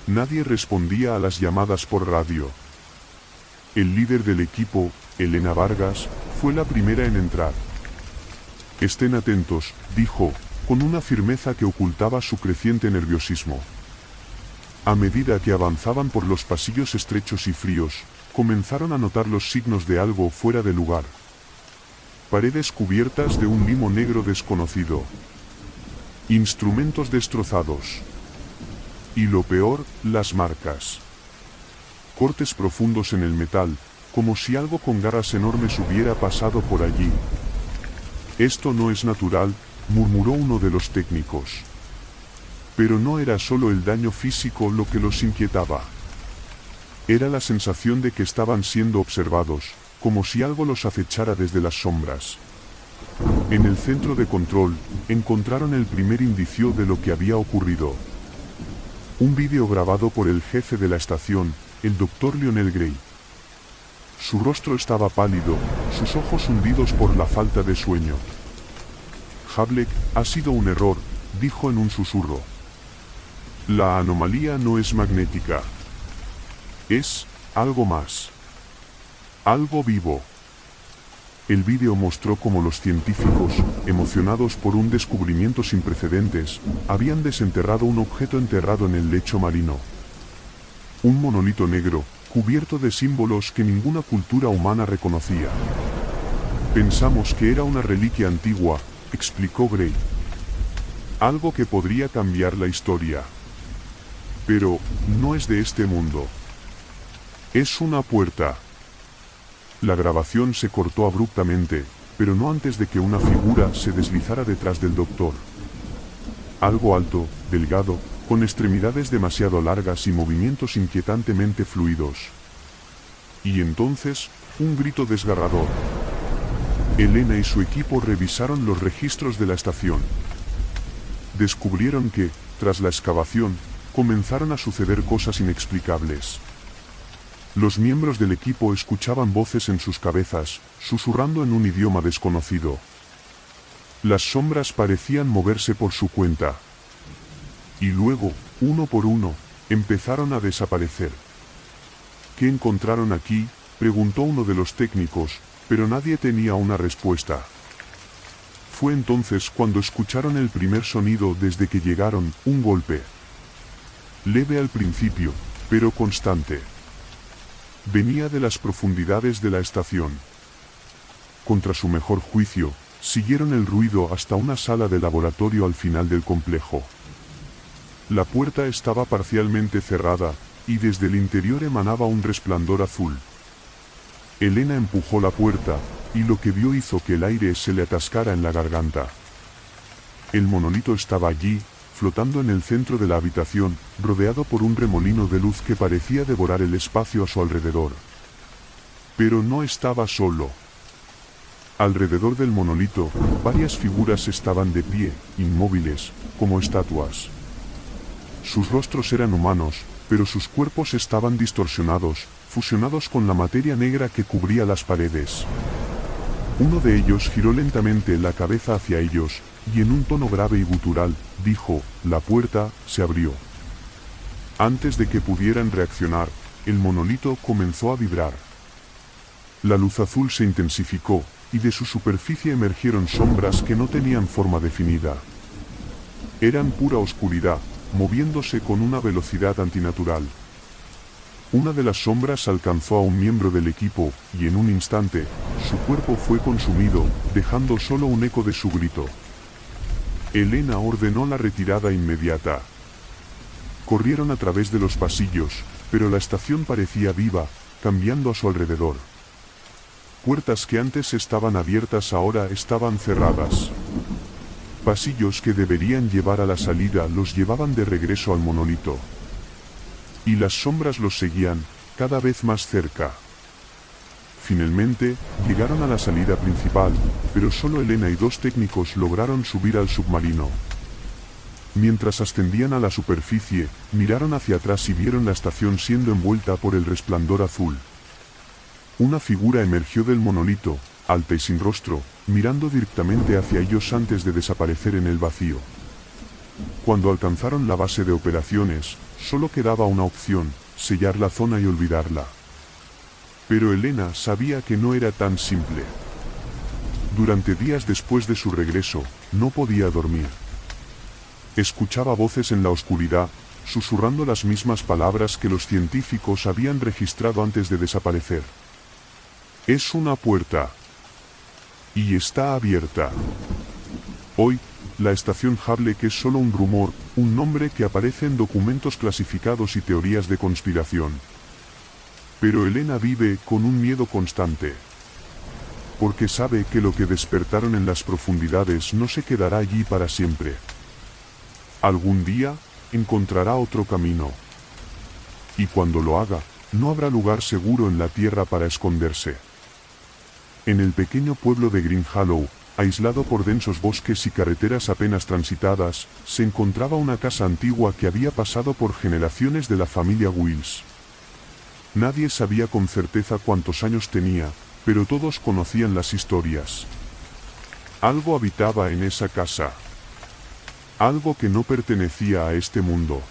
Nadie respondía a las llamadas por radio. El líder del equipo, Elena Vargas, fue la primera en entrar. Estén atentos, dijo, con una firmeza que ocultaba su creciente nerviosismo. A medida que avanzaban por los pasillos estrechos y fríos, comenzaron a notar los signos de algo fuera de lugar. Paredes cubiertas de un limo negro desconocido. Instrumentos destrozados. Y lo peor, las marcas. Cortes profundos en el metal, como si algo con garras enormes hubiera pasado por allí. Esto no es natural, murmuró uno de los técnicos. Pero no era solo el daño físico lo que los inquietaba. Era la sensación de que estaban siendo observados, como si algo los acechara desde las sombras. En el centro de control, encontraron el primer indicio de lo que había ocurrido. Un vídeo grabado por el jefe de la estación, el Dr. Lionel Gray. Su rostro estaba pálido, sus ojos hundidos por la falta de sueño. Hubble, ha sido un error, dijo en un susurro. La anomalía no es magnética. Es algo más. Algo vivo. El vídeo mostró cómo los científicos, emocionados por un descubrimiento sin precedentes, habían desenterrado un objeto enterrado en el lecho marino. Un monolito negro, cubierto de símbolos que ninguna cultura humana reconocía. Pensamos que era una reliquia antigua, explicó Gray. Algo que podría cambiar la historia. Pero, no es de este mundo. Es una puerta. La grabación se cortó abruptamente, pero no antes de que una figura se deslizara detrás del doctor. Algo alto, delgado, con extremidades demasiado largas y movimientos inquietantemente fluidos. Y entonces, un grito desgarrador. Elena y su equipo revisaron los registros de la estación. Descubrieron que, tras la excavación, comenzaron a suceder cosas inexplicables. Los miembros del equipo escuchaban voces en sus cabezas, susurrando en un idioma desconocido. Las sombras parecían moverse por su cuenta. Y luego, uno por uno, empezaron a desaparecer. ¿Qué encontraron aquí?, preguntó uno de los técnicos, pero nadie tenía una respuesta. Fue entonces cuando escucharon el primer sonido desde que llegaron, un golpe. Leve al principio, pero constante. Venía de las profundidades de la estación. Contra su mejor juicio, siguieron el ruido hasta una sala de laboratorio al final del complejo. La puerta estaba parcialmente cerrada, y desde el interior emanaba un resplandor azul. Elena empujó la puerta, y lo que vio hizo que el aire se le atascara en la garganta. El monolito estaba allí, flotando en el centro de la habitación, rodeado por un remolino de luz que parecía devorar el espacio a su alrededor. Pero no estaba solo. Alrededor del monolito, varias figuras estaban de pie, inmóviles, como estatuas. Sus rostros eran humanos, pero sus cuerpos estaban distorsionados, fusionados con la materia negra que cubría las paredes. Uno de ellos giró lentamente la cabeza hacia ellos, y en un tono grave y gutural, dijo, «La puerta se abrió». Antes de que pudieran reaccionar, el monolito comenzó a vibrar. La luz azul se intensificó, y de su superficie emergieron sombras que no tenían forma definida. Eran pura oscuridad, moviéndose con una velocidad antinatural. Una de las sombras alcanzó a un miembro del equipo, y en un instante, su cuerpo fue consumido, dejando solo un eco de su grito. Elena ordenó la retirada inmediata. Corrieron a través de los pasillos, pero la estación parecía viva, cambiando a su alrededor. Puertas que antes estaban abiertas ahora estaban cerradas. Pasillos que deberían llevar a la salida los llevaban de regreso al monolito. Y las sombras los seguían, cada vez más cerca. Finalmente, llegaron a la salida principal, pero solo Elena y dos técnicos lograron subir al submarino. Mientras ascendían a la superficie, miraron hacia atrás y vieron la estación siendo envuelta por el resplandor azul. Una figura emergió del monolito, alta y sin rostro, mirando directamente hacia ellos antes de desaparecer en el vacío. Cuando alcanzaron la base de operaciones, solo quedaba una opción, sellar la zona y olvidarla. Pero Elena sabía que no era tan simple. Durante días después de su regreso, no podía dormir. Escuchaba voces en la oscuridad, susurrando las mismas palabras que los científicos habían registrado antes de desaparecer. Es una puerta. Y está abierta. Hoy, la estación Hable que es solo un rumor, un nombre que aparece en documentos clasificados y teorías de conspiración. Pero Elena vive con un miedo constante. Porque sabe que lo que despertaron en las profundidades no se quedará allí para siempre. Algún día, encontrará otro camino. Y cuando lo haga, no habrá lugar seguro en la tierra para esconderse. En el pequeño pueblo de Green Hollow, aislado por densos bosques y carreteras apenas transitadas, se encontraba una casa antigua que había pasado por generaciones de la familia Wills. Nadie sabía con certeza cuántos años tenía, pero todos conocían las historias. Algo habitaba en esa casa. Algo que no pertenecía a este mundo.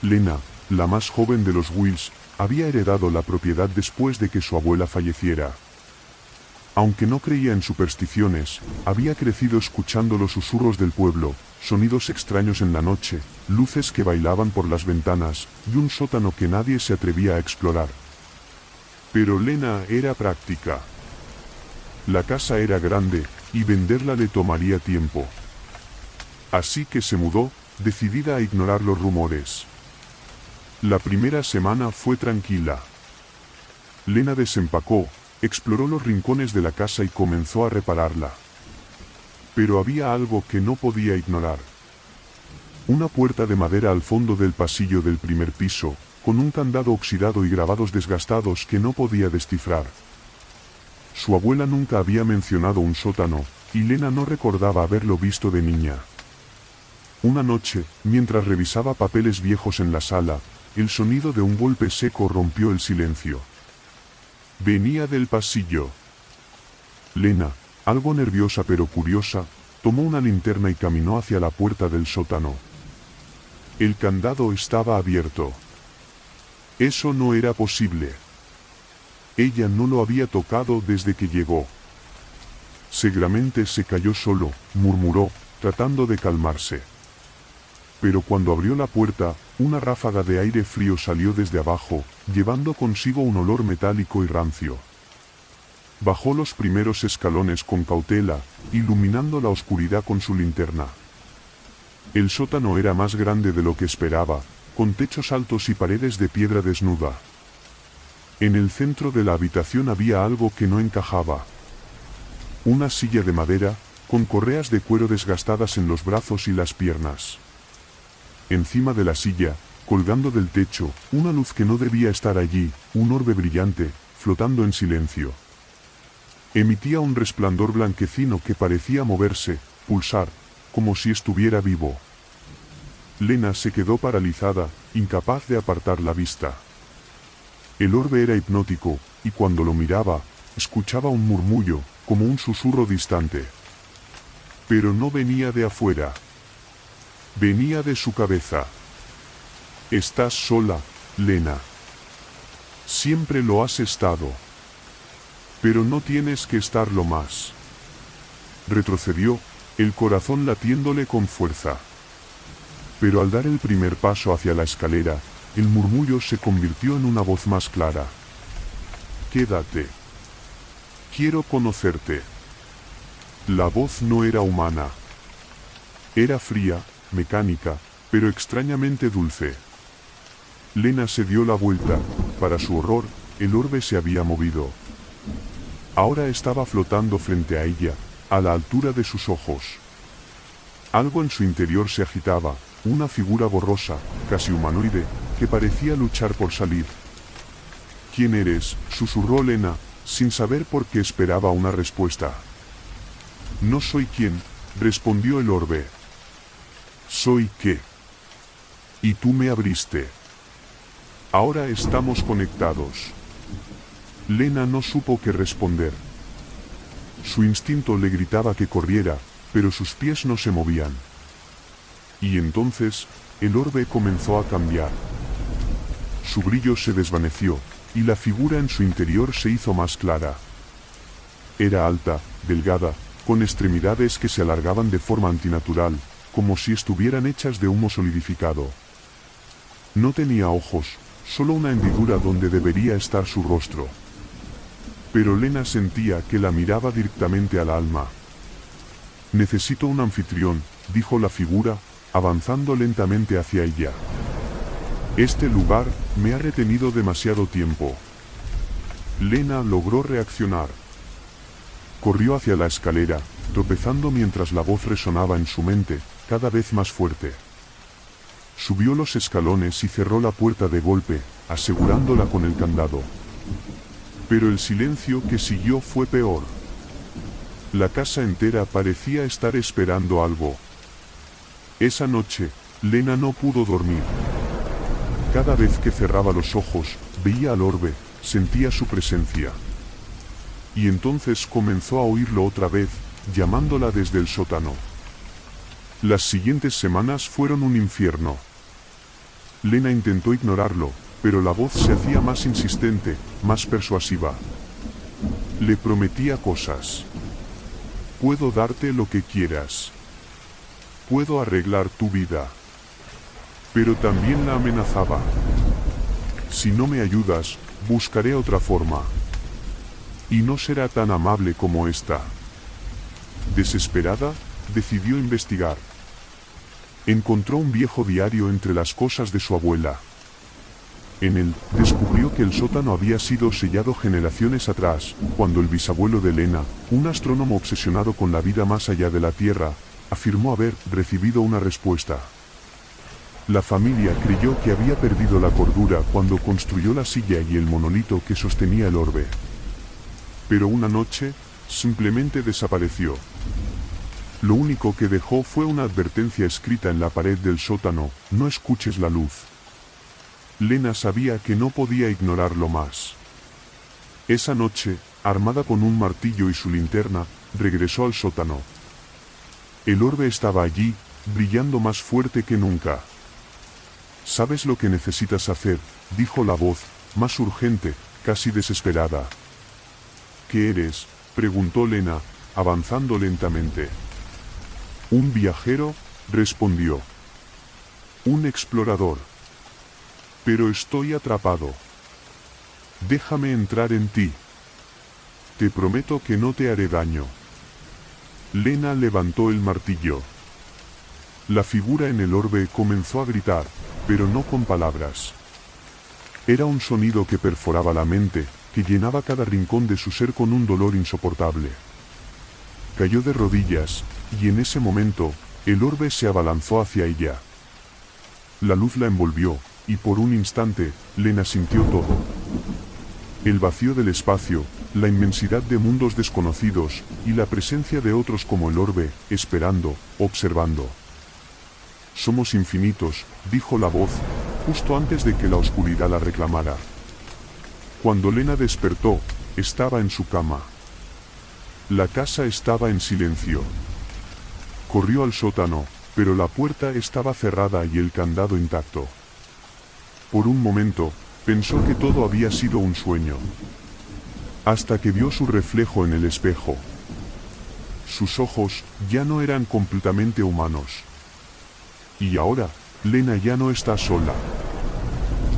Lena, la más joven de los Wills, había heredado la propiedad después de que su abuela falleciera. Aunque no creía en supersticiones, había crecido escuchando los susurros del pueblo, sonidos extraños en la noche, luces que bailaban por las ventanas, y un sótano que nadie se atrevía a explorar. Pero Lena era práctica. La casa era grande, y venderla le tomaría tiempo. Así que se mudó, decidida a ignorar los rumores. La primera semana fue tranquila. Lena desempacó, exploró los rincones de la casa y comenzó a repararla. Pero había algo que no podía ignorar. Una puerta de madera al fondo del pasillo del primer piso, con un candado oxidado y grabados desgastados que no podía descifrar. Su abuela nunca había mencionado un sótano, y Lena no recordaba haberlo visto de niña. Una noche, mientras revisaba papeles viejos en la sala, el sonido de un golpe seco rompió el silencio. Venía del pasillo. Lena, algo nerviosa pero curiosa, tomó una linterna y caminó hacia la puerta del sótano. El candado estaba abierto. Eso no era posible. Ella no lo había tocado desde que llegó. Seguramente se cayó solo, murmuró, tratando de calmarse. Pero cuando abrió la puerta, una ráfaga de aire frío salió desde abajo, llevando consigo un olor metálico y rancio. Bajó los primeros escalones con cautela, iluminando la oscuridad con su linterna. El sótano era más grande de lo que esperaba, con techos altos y paredes de piedra desnuda. En el centro de la habitación había algo que no encajaba. Una silla de madera, con correas de cuero desgastadas en los brazos y las piernas. Encima de la silla, colgando del techo, una luz que no debía estar allí, un orbe brillante, flotando en silencio. Emitía un resplandor blanquecino que parecía moverse, pulsar, como si estuviera vivo. Lena se quedó paralizada, incapaz de apartar la vista. El orbe era hipnótico, y cuando lo miraba, escuchaba un murmullo, como un susurro distante. Pero no venía de afuera. Venía de su cabeza. Estás sola, Lena. Siempre lo has estado. Pero no tienes que estarlo más. Retrocedió, el corazón latiéndole con fuerza. Pero al dar el primer paso hacia la escalera, el murmullo se convirtió en una voz más clara. Quédate. Quiero conocerte. La voz no era humana. Era fría, mecánica, pero extrañamente dulce. Lena se dio la vuelta. Para su horror, el orbe se había movido. Ahora estaba flotando frente a ella, a la altura de sus ojos. Algo en su interior se agitaba, una figura borrosa, casi humanoide, que parecía luchar por salir. ¿Quién eres?, susurró Lena, sin saber por qué esperaba una respuesta. No soy quién, respondió el orbe. Soy qué. Y tú me abriste. Ahora estamos conectados. Lena no supo qué responder. Su instinto le gritaba que corriera, pero sus pies no se movían. Y entonces, el orbe comenzó a cambiar. Su brillo se desvaneció, y la figura en su interior se hizo más clara. Era alta, delgada, con extremidades que se alargaban de forma antinatural, como si estuvieran hechas de humo solidificado. No tenía ojos, solo una hendidura donde debería estar su rostro. Pero Lena sentía que la miraba directamente al alma. Necesito un anfitrión, dijo la figura, avanzando lentamente hacia ella. Este lugar me ha retenido demasiado tiempo. Lena logró reaccionar. Corrió hacia la escalera, tropezando mientras la voz resonaba en su mente, cada vez más fuerte. Subió los escalones y cerró la puerta de golpe, asegurándola con el candado. Pero el silencio que siguió fue peor. La casa entera parecía estar esperando algo. Esa noche, Lena no pudo dormir. Cada vez que cerraba los ojos, veía al orbe, sentía su presencia. Y entonces comenzó a oírlo otra vez, llamándola desde el sótano. Las siguientes semanas fueron un infierno. Lena intentó ignorarlo, pero la voz se hacía más insistente, más persuasiva. Le prometía cosas. Puedo darte lo que quieras. Puedo arreglar tu vida. Pero también la amenazaba. Si no me ayudas, buscaré otra forma. Y no será tan amable como esta. Desesperada, decidió investigar. Encontró un viejo diario entre las cosas de su abuela. En él, descubrió que el sótano había sido sellado generaciones atrás, cuando el bisabuelo de Lena, un astrónomo obsesionado con la vida más allá de la Tierra, afirmó haber recibido una respuesta. La familia creyó que había perdido la cordura cuando construyó la silla y el monolito que sostenía el orbe. Pero una noche, simplemente desapareció. Lo único que dejó fue una advertencia escrita en la pared del sótano: no escuches la luz. Lena sabía que no podía ignorarlo más. Esa noche, armada con un martillo y su linterna, regresó al sótano. El orbe estaba allí, brillando más fuerte que nunca. «¿Sabes lo que necesitas hacer?», dijo la voz, más urgente, casi desesperada. «¿Qué eres?», preguntó Lena, avanzando lentamente. «Un viajero», respondió. «Un explorador. Pero estoy atrapado. Déjame entrar en ti. Te prometo que no te haré daño». Lena levantó el martillo. La figura en el orbe comenzó a gritar, pero no con palabras. Era un sonido que perforaba la mente, que llenaba cada rincón de su ser con un dolor insoportable. Cayó de rodillas, y en ese momento, el orbe se abalanzó hacia ella. La luz la envolvió, y por un instante, Lena sintió todo. El vacío del espacio, la inmensidad de mundos desconocidos, y la presencia de otros como el orbe, esperando, observando. Somos infinitos, dijo la voz, justo antes de que la oscuridad la reclamara. Cuando Lena despertó, estaba en su cama. La casa estaba en silencio. Corrió al sótano, pero la puerta estaba cerrada y el candado intacto. Por un momento, pensó que todo había sido un sueño. Hasta que vio su reflejo en el espejo. Sus ojos ya no eran completamente humanos. Y ahora, Lena ya no está sola.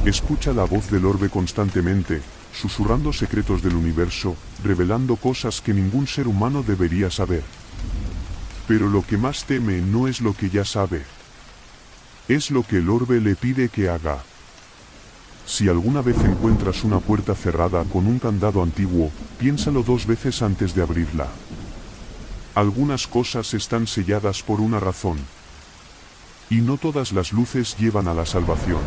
Escucha la voz del orbe constantemente, susurrando secretos del universo, revelando cosas que ningún ser humano debería saber. Pero lo que más teme no es lo que ya sabe. Es lo que el orbe le pide que haga. Si alguna vez encuentras una puerta cerrada con un candado antiguo, piénsalo 2 veces antes de abrirla. Algunas cosas están selladas por una razón. Y no todas las luces llevan a la salvación.